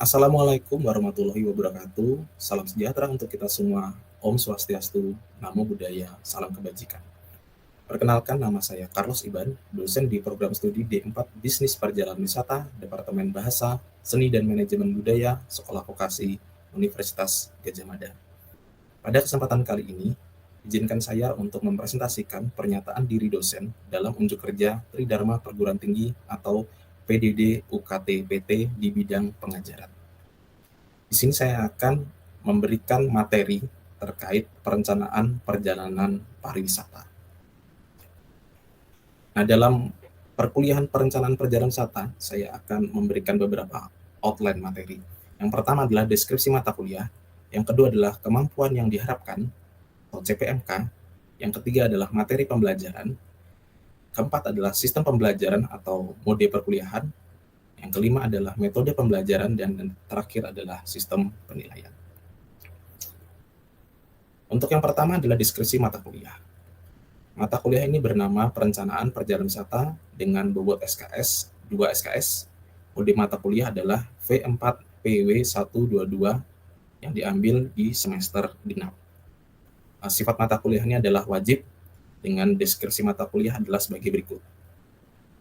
Assalamualaikum warahmatullahi wabarakatuh. Salam sejahtera untuk kita semua. Om Swastiastu, Namo Buddhaya, salam kebajikan. Perkenalkan, nama saya Carlos Iban, dosen di program studi D4 Bisnis Perjalanan Wisata, Departemen Bahasa, Seni dan Manajemen Budaya, Sekolah Vokasi, Universitas Gadjah Mada. Pada kesempatan kali ini, izinkan saya untuk mempresentasikan pernyataan diri dosen dalam unjuk kerja Tridharma Perguruan Tinggi atau PDD UKT PT di bidang pengajaran. Di sini saya akan memberikan materi terkait perencanaan perjalanan pariwisata. Nah, dalam perkuliahan perencanaan perjalanan wisata, saya akan memberikan beberapa outline materi. Yang pertama adalah deskripsi mata kuliah, yang kedua adalah kemampuan yang diharapkan atau CPMK, yang ketiga adalah materi pembelajaran, keempat adalah sistem pembelajaran atau mode perkuliahan, yang kelima adalah metode pembelajaran, dan terakhir adalah sistem penilaian. Untuk yang pertama adalah deskripsi mata kuliah. Mata kuliah ini bernama Perencanaan Perjalanan Wisata dengan bobot SKS 2 SKS. Kode mata kuliah adalah V4PW122 yang diambil di semester genap. Sifat mata kuliah ini adalah wajib, dengan deskripsi mata kuliah adalah sebagai berikut.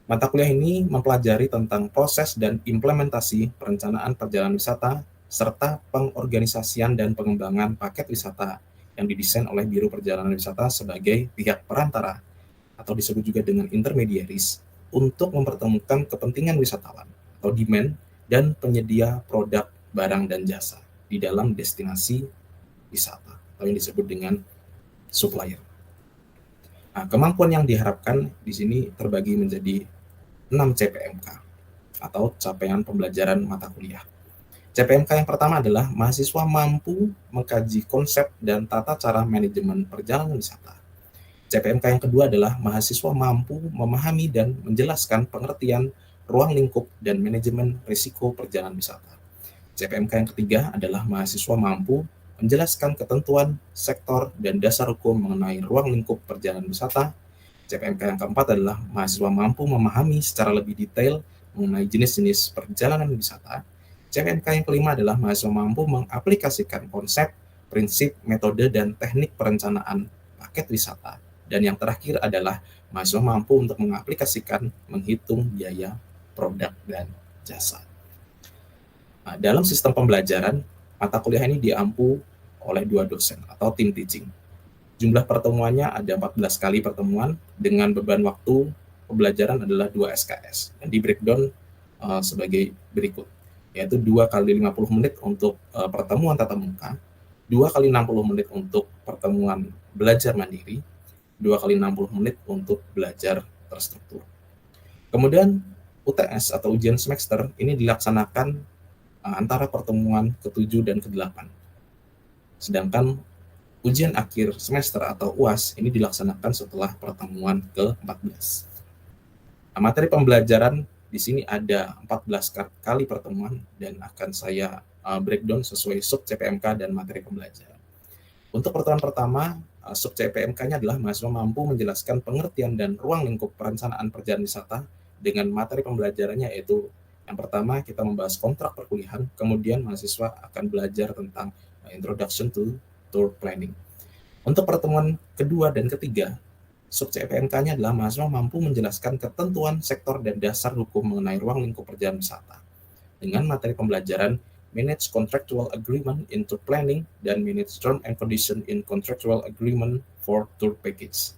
Mata kuliah ini mempelajari tentang proses dan implementasi perencanaan perjalanan wisata serta pengorganisasian dan pengembangan paket wisata yang didesain oleh Biro Perjalanan Wisata sebagai pihak perantara atau disebut juga dengan intermediaries untuk mempertemukan kepentingan wisatawan atau demand dan penyedia produk, barang, dan jasa di dalam destinasi wisata atau yang disebut dengan supplier. Nah, kemampuan yang diharapkan di sini terbagi menjadi 6 CPMK atau capaian pembelajaran mata kuliah. CPMK yang pertama adalah mahasiswa mampu mengkaji konsep dan tata cara manajemen perjalanan wisata. CPMK yang kedua adalah mahasiswa mampu memahami dan menjelaskan pengertian ruang lingkup dan manajemen risiko perjalanan wisata. CPMK yang ketiga adalah mahasiswa mampu menjelaskan ketentuan, sektor, dan dasar hukum mengenai ruang lingkup perjalanan wisata. CPMK yang keempat adalah mahasiswa mampu memahami secara lebih detail mengenai jenis-jenis perjalanan wisata. CPMK yang kelima adalah mahasiswa mampu mengaplikasikan konsep, prinsip, metode, dan teknik perencanaan paket wisata. Dan yang terakhir adalah mahasiswa mampu untuk mengaplikasikan, menghitung biaya produk dan jasa. Nah, dalam sistem pembelajaran, mata kuliah ini diampu oleh 2 dosen atau tim teaching. Jumlah pertemuannya ada 14 kali pertemuan dengan beban waktu pembelajaran adalah 2 SKS. Dan di breakdown sebagai berikut, yaitu 2 kali 50 menit untuk pertemuan tatap muka, 2 kali 60 menit untuk pertemuan belajar mandiri, 2 kali 60 menit untuk belajar terstruktur. Kemudian UTS atau ujian semester ini dilaksanakan antara pertemuan ke-7 dan ke-8. Sedangkan ujian akhir semester atau UAS ini dilaksanakan setelah pertemuan ke-14. Nah, materi pembelajaran di sini ada 14 kali pertemuan dan akan saya breakdown sesuai sub CPMK dan materi pembelajaran. Untuk pertemuan pertama, sub CPMK-nya adalah mahasiswa mampu menjelaskan pengertian dan ruang lingkup perencanaan perjalanan wisata dengan materi pembelajarannya, yaitu yang pertama kita membahas kontrak perkuliahan, kemudian mahasiswa akan belajar tentang Introduction to Tour Planning. Untuk pertemuan kedua dan ketiga, sub CPMK-nya adalah mahasiswa mampu menjelaskan ketentuan sektor dan dasar hukum mengenai ruang lingkup perjalanan wisata dengan materi pembelajaran Manage Contractual Agreement in Tour Planning dan Manage Term and Condition in Contractual Agreement for Tour Package.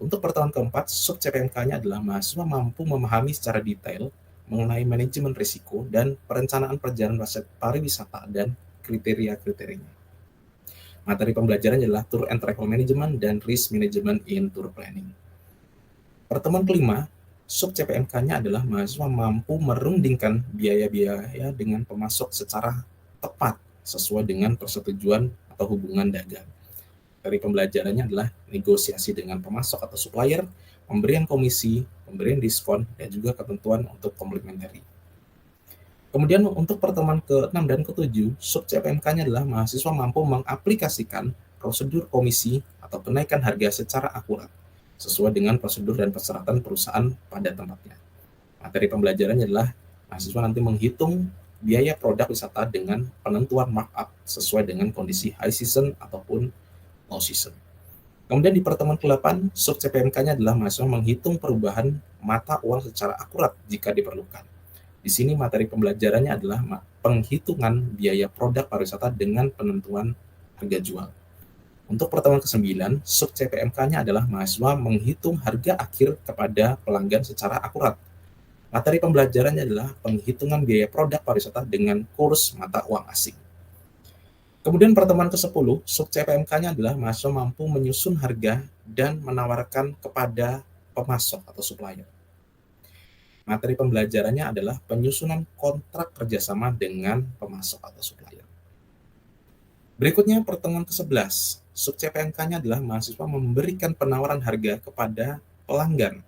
Untuk pertemuan keempat, sub CPMK-nya adalah mahasiswa mampu memahami secara detail mengenai manajemen risiko dan perencanaan perjalanan pariwisata dan kriteria-kriterianya. Materi pembelajaran adalah Tour and Travel Management dan Risk Management in Tour Planning. Pertemuan kelima, sub CPMK-nya adalah mahasiswa mampu merundingkan biaya-biaya dengan pemasok secara tepat sesuai dengan persetujuan atau hubungan dagang. Materi pembelajarannya adalah negosiasi dengan pemasok atau supplier, pemberian komisi, pemberian diskon, dan juga ketentuan untuk komplementari. Kemudian untuk pertemuan ke-6 dan ke-7, sub CPMK-nya adalah mahasiswa mampu mengaplikasikan prosedur komisi atau kenaikan harga secara akurat, sesuai dengan prosedur dan persyaratan perusahaan pada tempatnya. Materi pembelajarannya adalah mahasiswa nanti menghitung biaya produk wisata dengan penentuan markup sesuai dengan kondisi high season ataupun low season. Kemudian di pertemuan ke-8, sub CPMK-nya adalah mahasiswa menghitung perubahan mata uang secara akurat jika diperlukan. Di sini materi pembelajarannya adalah penghitungan biaya produk pariwisata dengan penentuan harga jual. Untuk pertemuan ke-9, sub CPMK-nya adalah mahasiswa menghitung harga akhir kepada pelanggan secara akurat. Materi pembelajarannya adalah penghitungan biaya produk pariwisata dengan kurs mata uang asing. Kemudian pertemuan ke-10, sub CPMK-nya adalah mahasiswa mampu menyusun harga dan menawarkan kepada pemasok atau supplier. Materi pembelajarannya adalah penyusunan kontrak kerjasama dengan pemasok atau supplier. Berikutnya pertemuan ke-11, sub CPMK-nya adalah mahasiswa memberikan penawaran harga kepada pelanggan.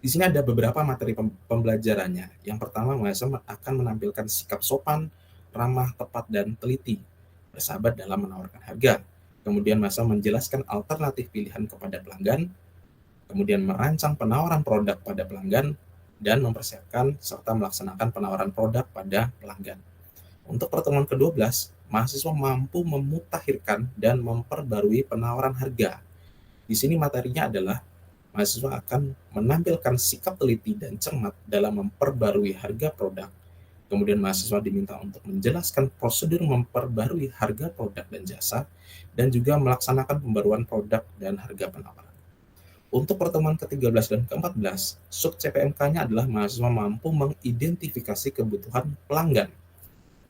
Di sini ada beberapa materi pembelajarannya. Yang pertama, mahasiswa akan menampilkan sikap sopan, ramah, tepat, dan teliti, bersahabat dalam menawarkan harga. Kemudian mahasiswa menjelaskan alternatif pilihan kepada pelanggan, kemudian merancang penawaran produk pada pelanggan, dan mempersiapkan serta melaksanakan penawaran produk pada pelanggan. Untuk pertemuan ke-12, mahasiswa mampu memutakhirkan dan memperbarui penawaran harga. Di sini materinya adalah mahasiswa akan menampilkan sikap teliti dan cermat dalam memperbarui harga produk. Kemudian mahasiswa diminta untuk menjelaskan prosedur memperbarui harga produk dan jasa, dan juga melaksanakan pembaruan produk dan harga penawaran. Untuk pertemuan ke-13 dan ke-14, sub CPMK-nya adalah mahasiswa mampu mengidentifikasi kebutuhan pelanggan.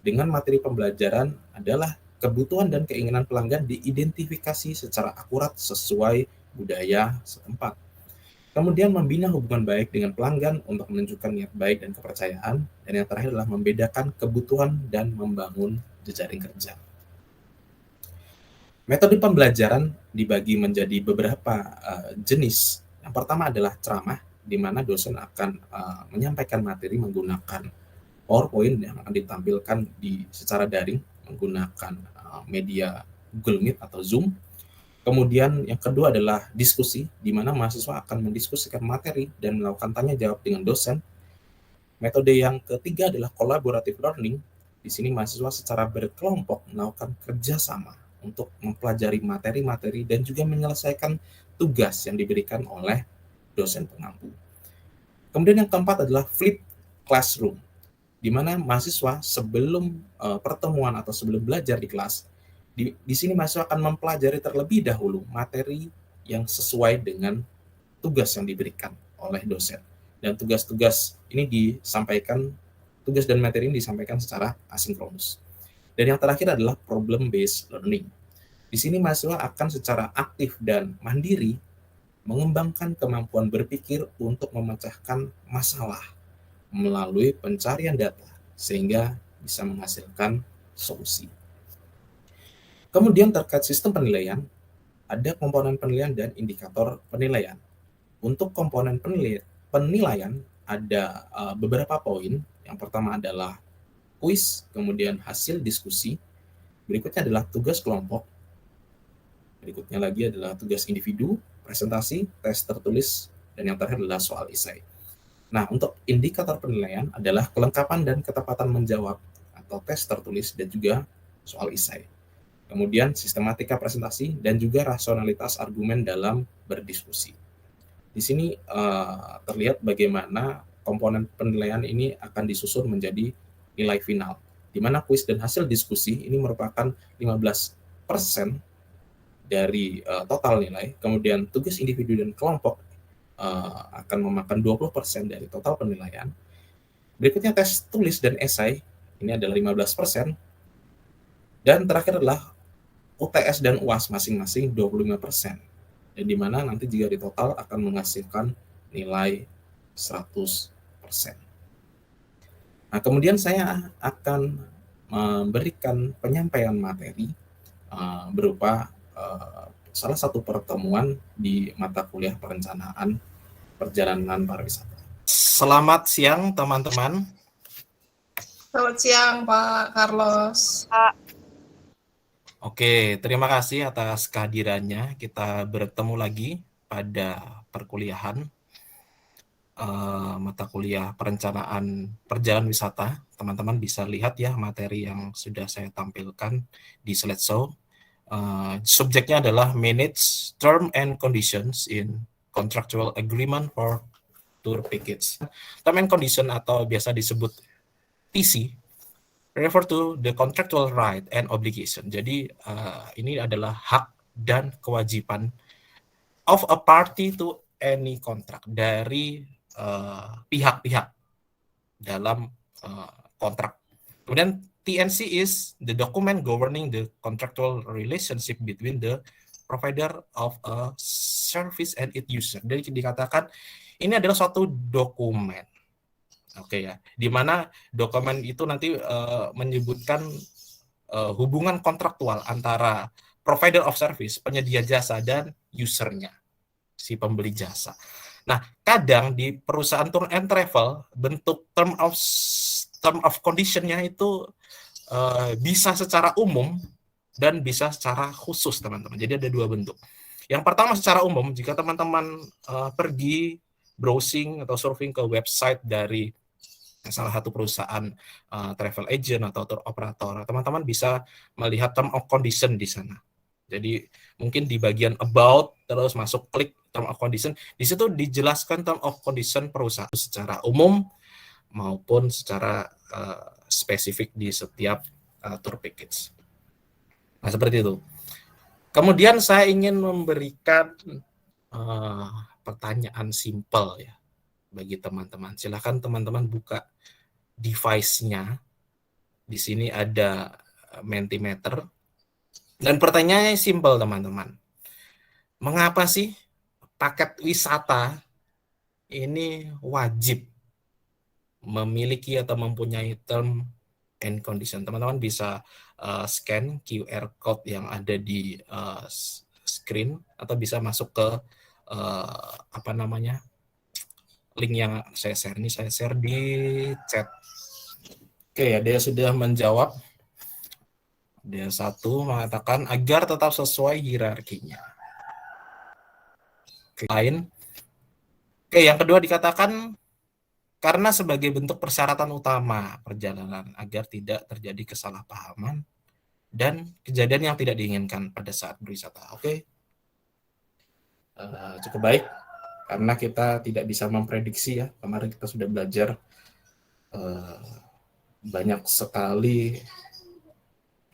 Dengan materi pembelajaran adalah kebutuhan dan keinginan pelanggan diidentifikasi secara akurat sesuai budaya setempat. Kemudian membina hubungan baik dengan pelanggan untuk menunjukkan niat baik dan kepercayaan. Dan yang terakhir adalah membedakan kebutuhan dan membangun jejaring kerja. Metode pembelajaran dibagi menjadi beberapa jenis. Yang pertama adalah ceramah, di mana dosen akan menyampaikan materi menggunakan PowerPoint yang akan ditampilkan secara daring menggunakan media Google Meet atau Zoom. Kemudian yang kedua adalah diskusi, di mana mahasiswa akan mendiskusikan materi dan melakukan tanya jawab dengan dosen. Metode yang ketiga adalah collaborative learning. Di sini mahasiswa secara berkelompok melakukan kerjasama untuk mempelajari materi-materi dan juga menyelesaikan tugas yang diberikan oleh dosen pengampu. Kemudian yang keempat adalah flip classroom, di mana mahasiswa sebelum pertemuan atau sebelum belajar di kelas, di sini mahasiswa akan mempelajari terlebih dahulu materi yang sesuai dengan tugas yang diberikan oleh dosen. Dan tugas-tugas ini disampaikan, tugas dan materi ini disampaikan secara asinkronus. Dan yang terakhir adalah problem-based learning. Di sini mahasiswa akan secara aktif dan mandiri mengembangkan kemampuan berpikir untuk memecahkan masalah melalui pencarian data, sehingga bisa menghasilkan solusi. Kemudian terkait sistem penilaian, ada komponen penilaian dan indikator penilaian. Untuk komponen penilaian ada beberapa poin. Yang pertama adalah kuis, kemudian hasil diskusi, berikutnya adalah tugas kelompok, berikutnya lagi adalah tugas individu, presentasi, tes tertulis, dan yang terakhir adalah soal esai. Nah, untuk indikator penilaian adalah kelengkapan dan ketepatan menjawab atau tes tertulis dan juga soal esai. Kemudian sistematika presentasi dan juga rasionalitas argumen dalam berdiskusi. Di sini terlihat bagaimana komponen penilaian ini akan disusun menjadi nilai final, di mana kuis dan hasil diskusi ini merupakan 15% dari total nilai, kemudian tugas individu dan kelompok akan memakan 20% dari total penilaian. Berikutnya tes tulis dan esai, ini adalah 15%, dan terakhir adalah UTS dan UAS masing-masing 25%, dan di mana nanti jika ditotal akan menghasilkan nilai 100%. Nah, kemudian saya akan memberikan penyampaian materi berupa salah satu pertemuan di mata kuliah perencanaan perjalanan pariwisata. Selamat siang teman-teman. Selamat siang Pak Carlos. Oke, terima kasih atas kehadirannya. Kita bertemu lagi pada perkuliahan. mata kuliah perencanaan perjalanan wisata, teman-teman bisa lihat ya materi yang sudah saya tampilkan di slideshow. Subjeknya adalah Manage Term and Conditions in Contractual Agreement for Tour Package. Term and Condition atau biasa disebut TC refer to the contractual right and obligation. Jadi ini adalah hak dan kewajiban of a party to any contract dari pihak-pihak dalam kontrak. Kemudian TNC is the document governing the contractual relationship between the provider of a service and its user. Jadi dikatakan ini adalah suatu dokumen, oke ya, di mana dokumen itu nanti menyebutkan hubungan kontraktual antara provider of service, penyedia jasa, dan usernya, si pembeli jasa. Nah, kadang di perusahaan tour and travel, bentuk term of condition-nya itu bisa secara umum dan bisa secara khusus, teman-teman. Jadi ada dua bentuk. Yang pertama secara umum, jika teman-teman pergi browsing atau surfing ke website dari salah satu perusahaan travel agent atau tour operator, teman-teman bisa melihat term of condition di sana. Jadi mungkin di bagian about, terus masuk klik term of condition, di situ dijelaskan term of condition perusahaan secara umum maupun secara spesifik di setiap tour package. Nah, seperti itu. Kemudian saya ingin memberikan pertanyaan simpel ya bagi teman-teman. Silakan teman-teman buka device-nya. Di sini ada Mentimeter. Dan pertanyaannya simpel, teman-teman. Mengapa sih paket wisata ini wajib memiliki atau mempunyai term and condition? Teman-teman bisa scan QR code yang ada di screen atau bisa masuk ke link yang saya share. Ini saya share di chat. Oke ya, dia sudah menjawab. Dia satu mengatakan agar tetap sesuai hierarkinya. Lain. Oke, yang kedua dikatakan karena sebagai bentuk persyaratan utama perjalanan agar tidak terjadi kesalahpahaman dan kejadian yang tidak diinginkan pada saat berwisata. Oke, cukup baik karena kita tidak bisa memprediksi ya. Kemarin kita sudah belajar banyak sekali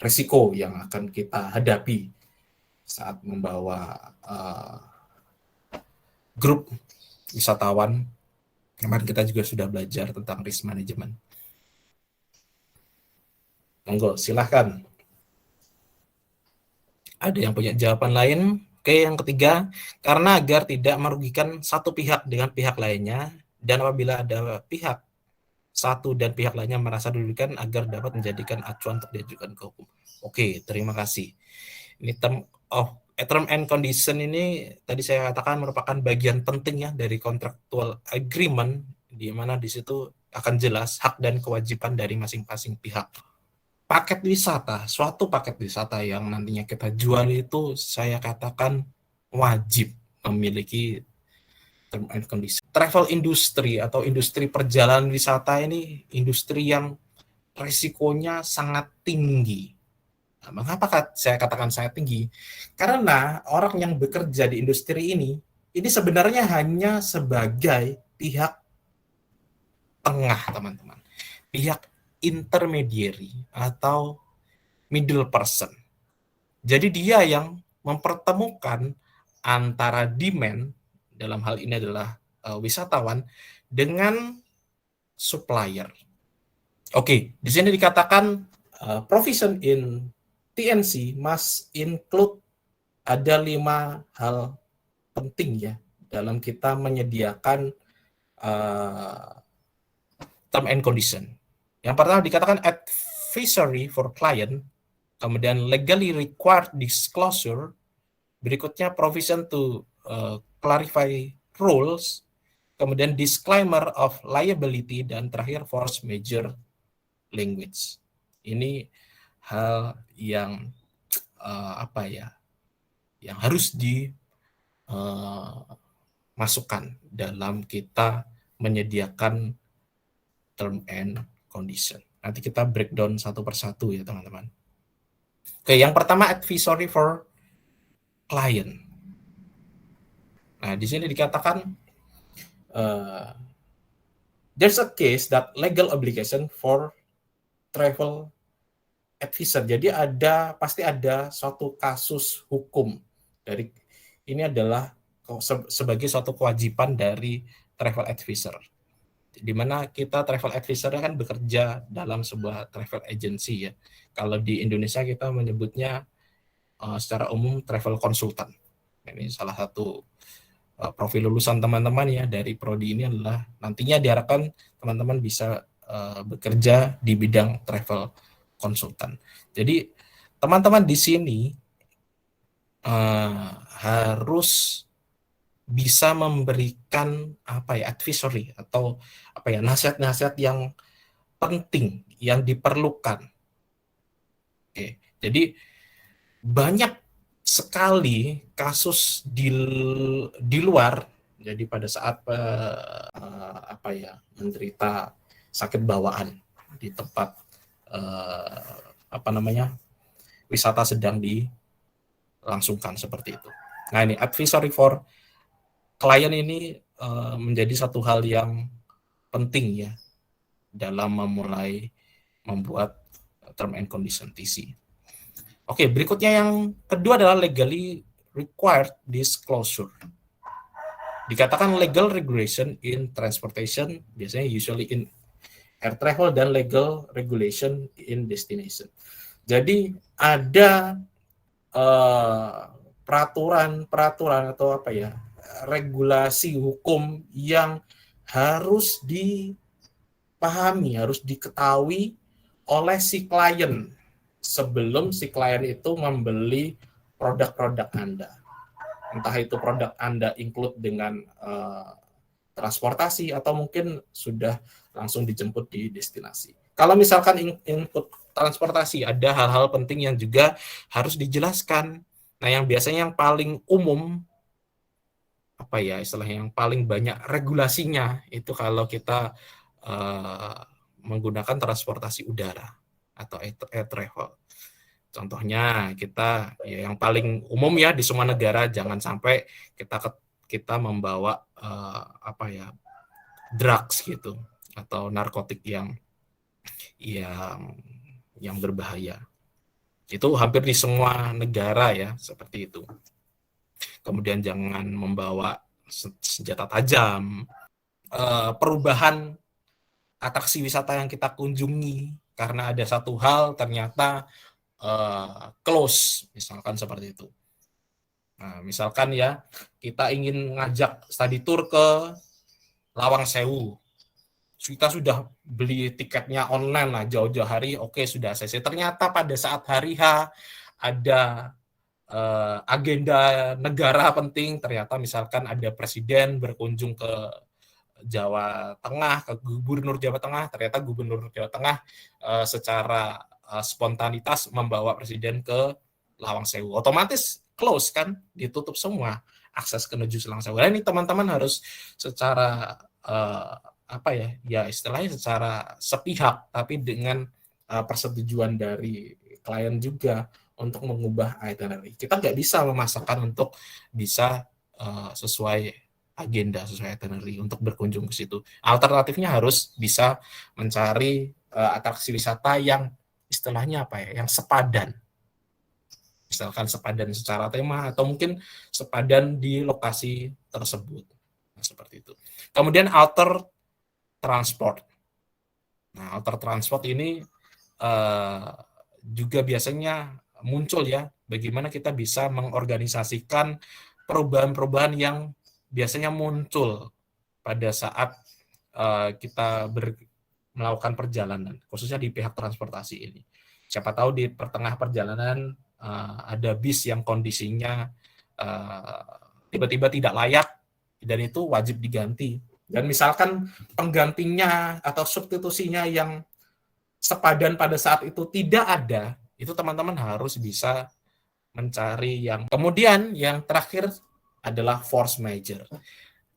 risiko yang akan kita hadapi saat membawa grup wisatawan. Kemarin kita juga sudah belajar tentang risk management. Monggo, silahkan. Ada yang punya jawaban lain? Oke, yang ketiga, karena agar tidak merugikan satu pihak dengan pihak lainnya, dan apabila ada pihak satu dan pihak lainnya merasa dirugikan agar dapat menjadikan acuan untuk diajukan ke hukum. Oke, terima kasih. Ini term and condition ini tadi saya katakan merupakan bagian penting ya dari contractual agreement, di mana di situ akan jelas hak dan kewajiban dari masing-masing pihak. Paket wisata, suatu paket wisata yang nantinya kita jual itu saya katakan wajib memiliki term and condition. Travel industry atau industri perjalanan wisata ini industri yang risikonya sangat tinggi. Nah, mengapa saya katakan sangat tinggi? Karena orang yang bekerja di industri ini sebenarnya hanya sebagai pihak tengah, teman-teman. Pihak intermediary atau middle person. Jadi dia yang mempertemukan antara demand, dalam hal ini adalah wisatawan, dengan supplier. Oke, di sini dikatakan provision in TNC must include, ada 5 hal penting ya dalam kita menyediakan term and condition. Yang pertama dikatakan advisory for client, kemudian legally required disclosure, berikutnya provision to clarify rules, kemudian disclaimer of liability, dan terakhir force majeure language. Ini hal yang yang harus dimasukkan dalam kita menyediakan term and condition. Nanti kita breakdown satu persatu ya teman-teman. Oke, yang pertama advisory for client. Nah, di sini dikatakan there's a case that legal obligation for travel advisor. Jadi pasti ada suatu kasus hukum dari ini adalah sebagai suatu kewajiban dari travel advisor. Di mana kita travel advisor kan bekerja dalam sebuah travel agency ya. Kalau di Indonesia kita menyebutnya secara umum travel consultant. Ini salah satu profil lulusan teman-teman ya dari prodi ini adalah nantinya diharapkan teman-teman bisa bekerja di bidang travel consultant. Jadi teman-teman di sini harus bisa memberikan advisory atau nasihat-nasihat yang penting yang diperlukan. Oke, jadi banyak sekali kasus di luar. Jadi pada saat menderita sakit bawaan di tempat wisata sedang dilangsungkan seperti itu. Nah, ini advisory for klien ini menjadi satu hal yang penting ya dalam membuat term and condition TC. Oke, berikutnya yang kedua adalah legally required disclosure. Dikatakan legal regulation in transportation, biasanya usually in air travel, dan legal regulation in destination. Jadi ada peraturan atau regulasi hukum yang harus dipahami, harus diketahui oleh si klien sebelum si klien itu membeli produk-produk Anda. Entah itu produk Anda include dengan transportasi atau mungkin sudah langsung dijemput di destinasi. Kalau misalkan input transportasi, ada hal-hal penting yang juga harus dijelaskan. Nah, yang biasanya yang paling umum, istilahnya yang paling banyak regulasinya itu kalau kita menggunakan transportasi udara atau air travel. Contohnya kita yang paling umum ya di semua negara, jangan sampai kita membawa drugs gitu atau narkotik yang berbahaya. Itu hampir di semua negara ya seperti itu. Kemudian jangan membawa senjata tajam. Perubahan atraksi wisata yang kita kunjungi karena ada satu hal ternyata close, misalkan seperti itu. Nah, misalkan ya kita ingin ngajak study tour ke Lawang Sewu. Kita sudah beli tiketnya online lah jauh-jauh hari, oke sudah selesai. Ternyata pada saat hari H ada agenda negara penting, ternyata misalkan ada presiden berkunjung ke Jawa Tengah, ke Gubernur Jawa Tengah, ternyata Gubernur Jawa Tengah secara spontanitas membawa presiden ke Lawang Sewu. Otomatis close kan, ditutup semua akses menuju Lawang Sewu. Nah, ini teman-teman harus secara istilahnya secara sepihak, tapi dengan persetujuan dari klien juga untuk mengubah itinerary. Kita nggak bisa memaksakan untuk bisa sesuai agenda, sesuai itinerary untuk berkunjung ke situ. Alternatifnya harus bisa mencari atraksi wisata yang istilahnya yang sepadan. Misalkan sepadan secara tema atau mungkin sepadan di lokasi tersebut. Nah, seperti itu. Kemudian alter transport. Nah, alter transport ini juga biasanya muncul ya, bagaimana kita bisa mengorganisasikan perubahan-perubahan yang biasanya muncul pada saat kita melakukan perjalanan, khususnya di pihak transportasi ini. Siapa tahu di pertengah perjalanan ada bis yang kondisinya tiba-tiba tidak layak, dan itu wajib diganti. Dan misalkan penggantinya atau substitusinya yang sepadan pada saat itu tidak ada, itu teman-teman harus bisa mencari yang. Kemudian yang terakhir adalah force majeure.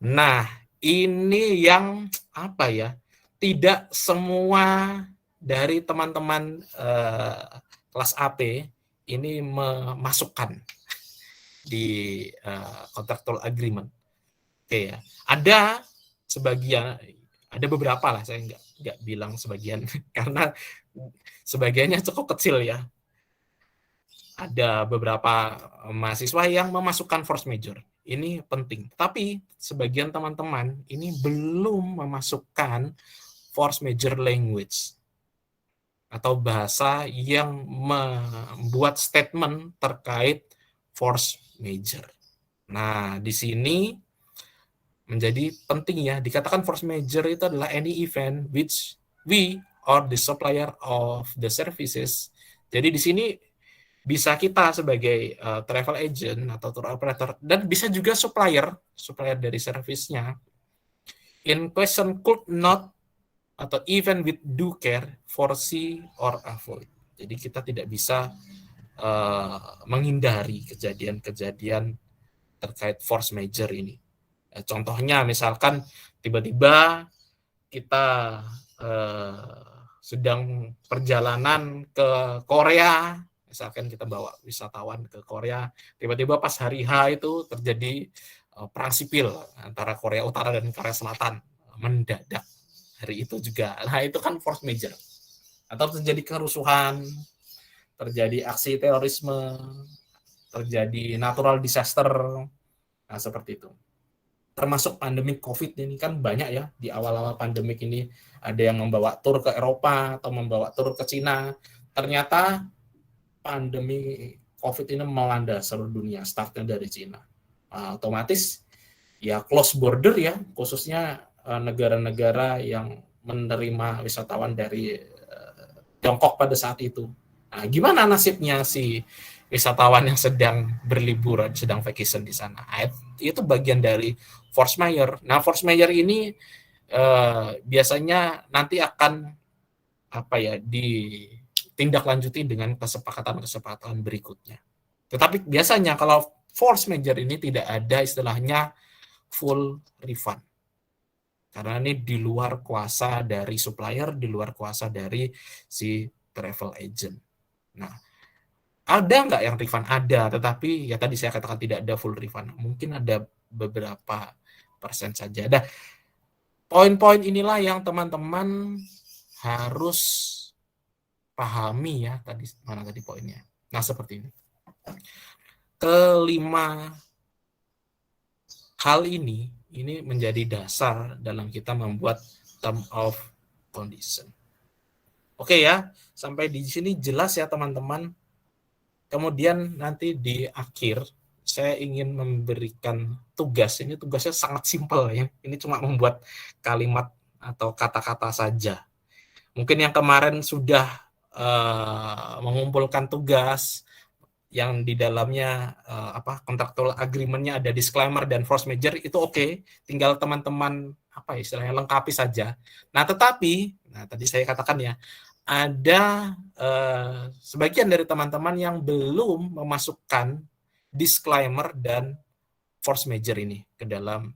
Nah, ini yang apa ya? Tidak semua dari teman-teman kelas AP ini memasukkan di contractual agreement. Oke ya. Ada sebagian, ada beberapa lah, saya nggak bilang sebagian karena sebagiannya cukup kecil ya. Ada beberapa mahasiswa yang memasukkan force major. Ini penting. Tapi sebagian teman-teman ini belum memasukkan force major language atau bahasa yang membuat statement terkait force major. Nah, di sini menjadi penting ya, dikatakan force major itu adalah any event which we or the supplier of the services. Jadi di sini bisa kita sebagai travel agent atau tour operator dan bisa juga supplier dari service-nya in question could not atau even with due care foresee or avoid. Jadi kita tidak bisa menghindari kejadian-kejadian terkait force major ini. Contohnya misalkan tiba-tiba kita sedang perjalanan ke Korea, misalkan kita bawa wisatawan ke Korea, tiba-tiba pas hari H itu terjadi perang sipil antara Korea Utara dan Korea Selatan mendadak hari itu juga. Nah, itu kan force major. Atau terjadi kerusuhan, terjadi aksi terorisme, terjadi natural disaster. Nah, seperti itu. Termasuk pandemi COVID ini kan banyak ya, di awal-awal pandemik ini ada yang membawa tur ke Eropa atau membawa tur ke Cina. Ternyata pandemi COVID ini melanda seluruh dunia, startnya dari Cina. Otomatis ya close border ya, khususnya negara-negara yang menerima wisatawan dari Tiongkok pada saat itu. Nah, gimana nasibnya si wisatawan yang sedang berlibur, sedang vacation di sana? Itu bagian dari force majeure. Nah, force majeure ini biasanya nanti akan ditindaklanjuti dengan kesepakatan berikutnya. Tetapi biasanya kalau force majeure ini tidak ada istilahnya full refund. Karena ini di luar kuasa dari supplier, di luar kuasa dari si travel agent. Nah, ada nggak yang refund? Ada, tetapi ya tadi saya katakan tidak ada full refund. Mungkin ada beberapa persen saja. Nah, poin-poin inilah yang teman-teman harus pahami ya. Mana tadi poinnya? Nah, seperti ini. Kelima hal ini menjadi dasar dalam kita membuat term of condition. Oke ya, sampai di sini jelas ya teman-teman. Kemudian nanti di akhir saya ingin memberikan tugas. Ini tugasnya sangat simpel ya. Ini cuma membuat kalimat atau kata-kata saja. Mungkin yang kemarin sudah mengumpulkan tugas yang di dalamnya contractual agreement-nya ada disclaimer dan force majeure itu oke. Tinggal teman-teman istilahnya lengkapi saja. Nah, tetapi tadi saya katakan ya, ada sebagian dari teman-teman yang belum memasukkan disclaimer dan force majeure ini ke dalam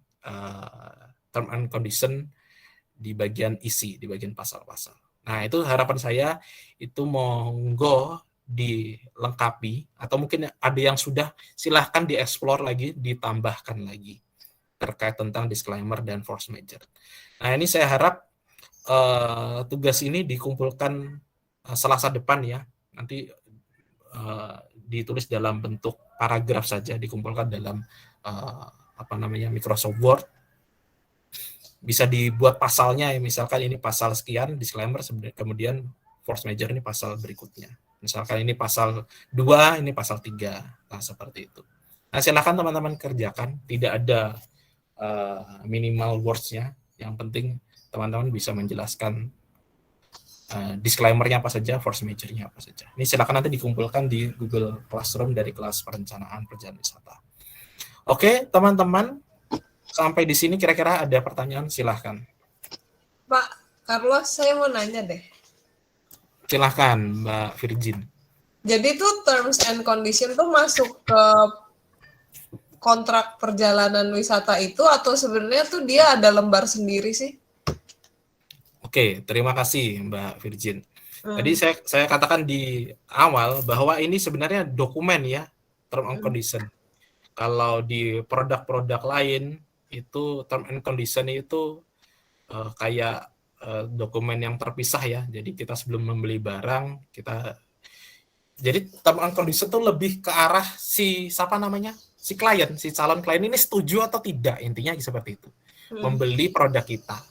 term and condition di bagian isi, di bagian pasal-pasal. Nah, itu harapan saya itu monggo dilengkapi, atau mungkin ada yang sudah, silahkan dieksplor lagi, ditambahkan lagi terkait tentang disclaimer dan force majeure. Nah, ini saya harap tugas ini dikumpulkan Selasa depan ya, nanti ditulis dalam bentuk paragraf saja, dikumpulkan dalam Microsoft Word. Bisa dibuat pasalnya ya, misalkan ini pasal sekian disclaimer, kemudian force majeure ini pasal berikutnya. Misalkan ini pasal 2, ini pasal 3. Nah, seperti itu. Nah, silakan teman-teman kerjakan. Tidak ada minimal words-nya. Yang penting teman-teman bisa menjelaskan disclaimer-nya apa saja, force majeure-nya apa saja. Ini silakan nanti dikumpulkan di Google Classroom dari kelas perencanaan perjalanan wisata. Oke, teman-teman. Sampai di sini kira-kira ada pertanyaan, silahkan. Pak Carlos, saya mau nanya deh. Silahkan, Mbak Virgin. Jadi tuh terms and condition tuh masuk ke kontrak perjalanan wisata itu, atau sebenarnya tuh dia ada lembar sendiri sih? Oke, terima kasih Mbak Virgin. Tadi saya katakan di awal bahwa ini sebenarnya dokumen ya, term and condition. Kalau di produk-produk lain itu term and condition itu kayak dokumen yang terpisah ya. Jadi kita sebelum membeli barang, jadi term and condition itu lebih ke arah si klien, si calon klien ini setuju atau tidak, intinya seperti itu. Membeli produk kita.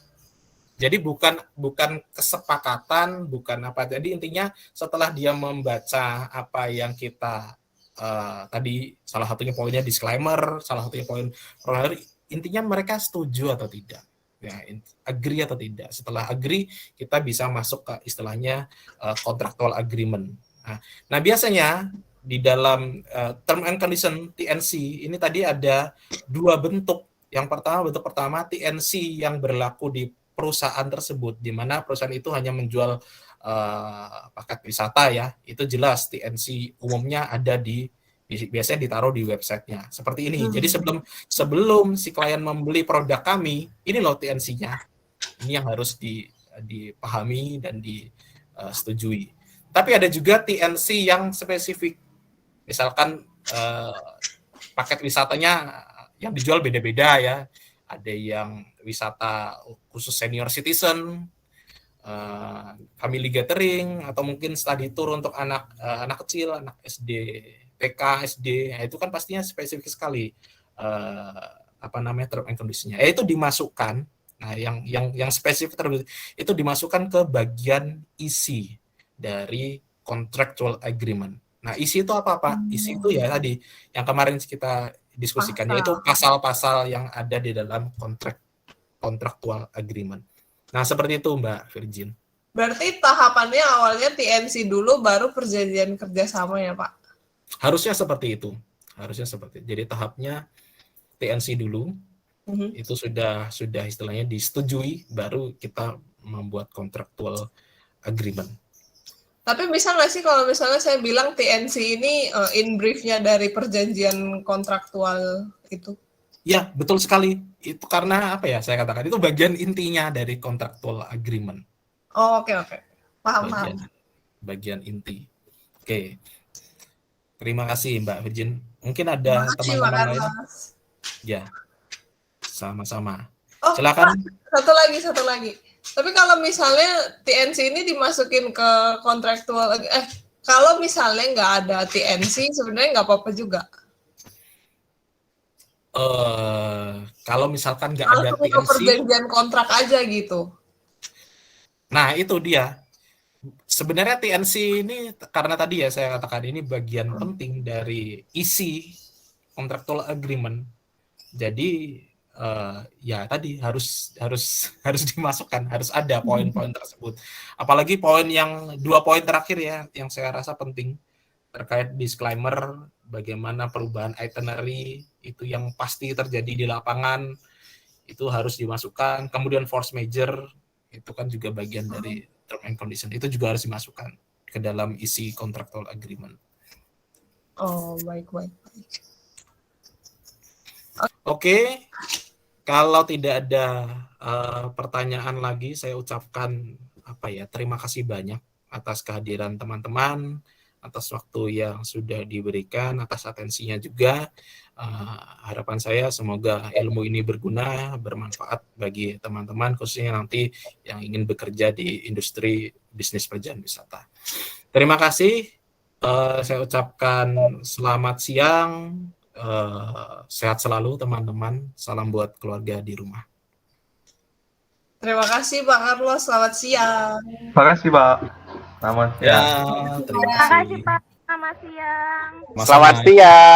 Jadi bukan kesepakatan, bukan apa. Jadi intinya setelah dia membaca apa yang kita tadi, salah satunya poinnya disclaimer, salah satunya poin intinya mereka setuju atau tidak, ya, agree atau tidak. Setelah agree, kita bisa masuk ke istilahnya contractual agreement. Nah biasanya di dalam term and condition TNC ini tadi ada dua bentuk. Bentuk pertama TNC yang berlaku di perusahaan tersebut, di mana perusahaan itu hanya menjual paket wisata ya, itu jelas TNC umumnya ada biasanya ditaruh di websitenya seperti ini. Jadi sebelum si klien membeli produk kami, ini loh TNC-nya, ini yang harus dipahami dan disetujui. Tapi ada juga TNC yang spesifik, misalkan paket wisatanya yang dijual beda-beda ya. Ada yang wisata khusus senior citizen, family gathering, atau mungkin study tour untuk anak kecil, anak SD, TK, SD. Nah, itu kan pastinya spesifik sekali term and condition-nya. Itu dimasukkan. Nah, yang spesifik itu dimasukkan ke bagian isi dari contractual agreement. Nah, isi itu apa, Pak? Isi itu ya tadi yang kemarin kita diskusikan, yaitu pasal-pasal yang ada di dalam contractual agreement. Nah, seperti itu Mbak Virgin. Berarti tahapannya awalnya TNC dulu, baru perjanjian kerjasama ya Pak? Harusnya seperti itu. Jadi tahapnya TNC dulu, itu sudah istilahnya disetujui, baru kita membuat contractual agreement. Tapi bisa nggak sih kalau misalnya saya bilang TNC ini in brief-nya dari perjanjian kontraktual itu? Ya, betul sekali. Itu karena apa ya, saya katakan itu bagian intinya dari contractual agreement. Oh, oke. Paham. Bagian inti. Oke. Terima kasih Mbak Virgin. Mungkin ada teman-teman lain? Ya, sama-sama. Oh, silakan. Pak, satu lagi. Tapi kalau misalnya TNC ini dimasukin ke kontraktual, kalau misalnya nggak ada TNC, sebenarnya nggak apa-apa juga. Kalau misalkan nggak ada TNC, perjanjian kontrak aja gitu. Nah, itu dia. Sebenarnya TNC ini, karena tadi ya saya katakan ini bagian penting dari isi contractual agreement. Jadi ya tadi harus dimasukkan, harus ada poin-poin tersebut. Apalagi dua poin terakhir ya, yang saya rasa penting terkait disclaimer, bagaimana perubahan itinerary itu yang pasti terjadi di lapangan itu harus dimasukkan. Kemudian force major itu kan juga bagian dari term and condition, itu juga harus dimasukkan ke dalam isi contractual agreement. Oh, baik. Oke. Kalau tidak ada pertanyaan lagi, saya ucapkan terima kasih banyak atas kehadiran teman-teman, atas waktu yang sudah diberikan, atas atensinya juga. Harapan saya semoga ilmu ini berguna, bermanfaat bagi teman-teman, khususnya nanti yang ingin bekerja di industri bisnis perjalanan wisata. Terima kasih. Saya ucapkan selamat siang. Sehat selalu teman-teman, salam buat keluarga di rumah. Terima kasih Pak Carlos, selamat siang. Terima kasih Pak, selamat siang. Ya, terima kasih Pak, selamat siang. Selamat siang.